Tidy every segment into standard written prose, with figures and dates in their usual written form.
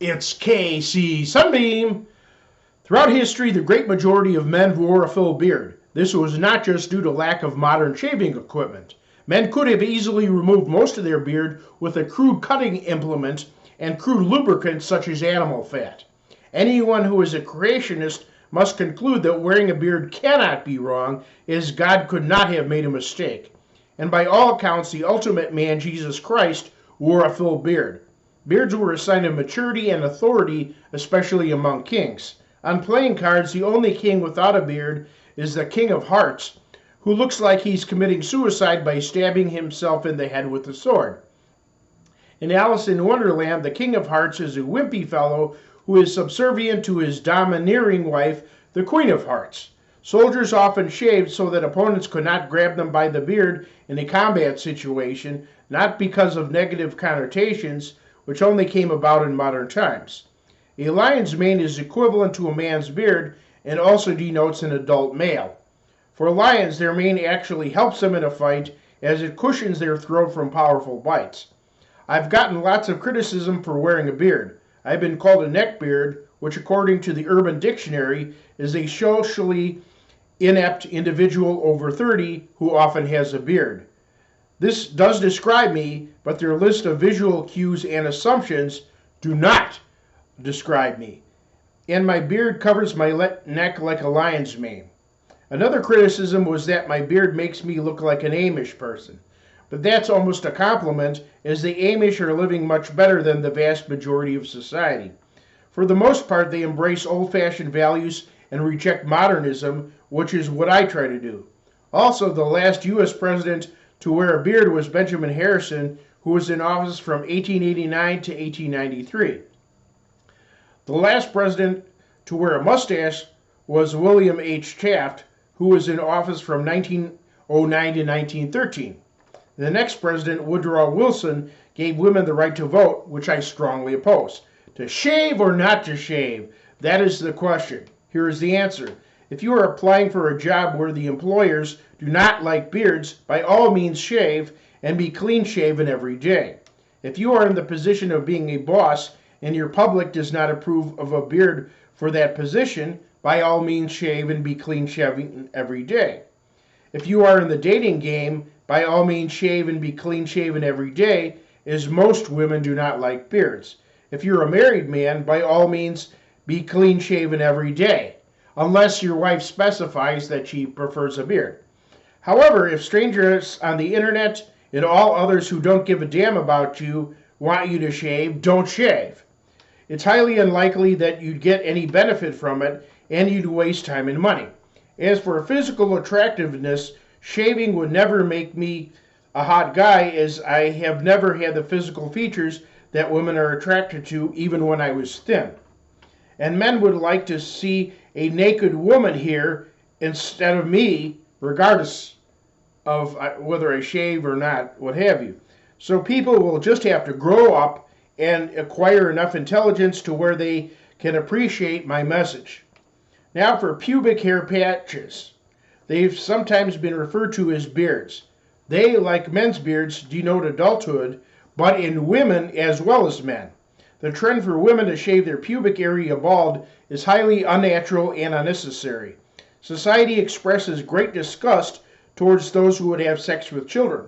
It's KC Sunbeam. Throughout history, the great majority of men wore a full beard. This was not just due to lack of modern shaving equipment. Men could have easily removed most of their beard with a crude cutting implement and crude lubricants such as animal fat. Anyone who is a creationist must conclude that wearing a beard cannot be wrong, as God could not have made a mistake. And by all accounts, the ultimate man, Jesus Christ, wore a full beard. Beards were a sign of maturity and authority, especially among kings. On playing cards, the only king without a beard is the King of Hearts, who looks like he's committing suicide by stabbing himself in the head with a sword. In Alice in Wonderland, the King of Hearts is a wimpy fellow who is subservient to his domineering wife, the Queen of Hearts. Soldiers often shaved so that opponents could not grab them by the beard in a combat situation, not because of negative connotations, which only came about in modern times. A lion's mane is equivalent to a man's beard and also denotes an adult male. For lions, their mane actually helps them in a fight as it cushions their throat from powerful bites. I've gotten lots of criticism for wearing a beard. I've been called a neckbeard, which according to the Urban Dictionary is a socially inept individual over 30 who often has a beard. This does describe me, but their list of visual cues and assumptions do not describe me. And my beard covers my neck like a lion's mane. Another criticism was that my beard makes me look like an Amish person. But that's almost a compliment, as the Amish are living much better than the vast majority of society. For the most part, they embrace old-fashioned values and reject modernism, which is what I try to do. Also, the last U.S. president to wear a beard was Benjamin Harrison, who was in office from 1889 to 1893. The last president to wear a mustache was William H. Taft, who was in office from 1909 to 1913. The next president, Woodrow Wilson, gave women the right to vote, which I strongly oppose. To shave or not to shave? That is the question. Here is the answer. If you are applying for a job where the employers do not like beards, by all means shave and be clean-shaven every day. If you are in the position of being a boss and your public does not approve of a beard for that position, by all means shave and be clean-shaven every day. If you are in the dating game, by all means shave and be clean-shaven every day, as most women do not like beards. If you're a married man, by all means be clean-shaven every day, unless your wife specifies that she prefers a beard. However, if strangers on the internet and all others who don't give a damn about you want you to shave, don't shave. It's highly unlikely that you'd get any benefit from it, and you'd waste time and money. As for physical attractiveness, shaving would never make me a hot guy, as I have never had the physical features that women are attracted to, even when I was thin. And men would like to see a naked woman here instead of me, regardless of whether I shave or not, what have you. So people will just have to grow up and acquire enough intelligence to where they can appreciate my message. Now for pubic hair patches. They've sometimes been referred to as beards. They, like men's beards, denote adulthood, but in women as well as men. The trend for women to shave their pubic area bald is highly unnatural and unnecessary. Society expresses great disgust towards those who would have sex with children,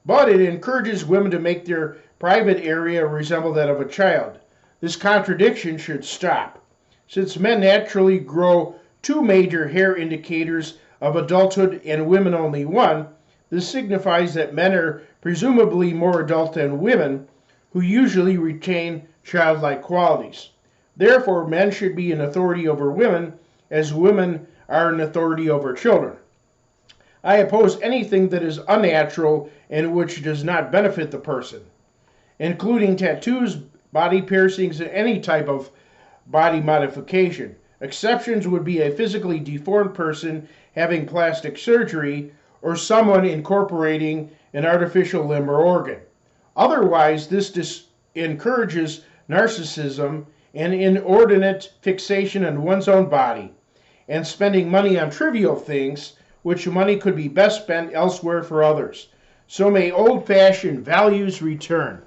but it encourages women to make their private area resemble that of a child. This contradiction should stop. Since men naturally grow two major hair indicators of adulthood and women only one, this signifies that men are presumably more adult than women, who usually retain childlike qualities. Therefore, men should be an authority over women, as women are an authority over children. I oppose anything that is unnatural and which does not benefit the person, including tattoos, body piercings, and any type of body modification. Exceptions would be a physically deformed person having plastic surgery or someone incorporating an artificial limb or organ. Otherwise, this encourages narcissism and inordinate fixation on one's own body and spending money on trivial things, which money could be best spent elsewhere for others. So may old-fashioned values return.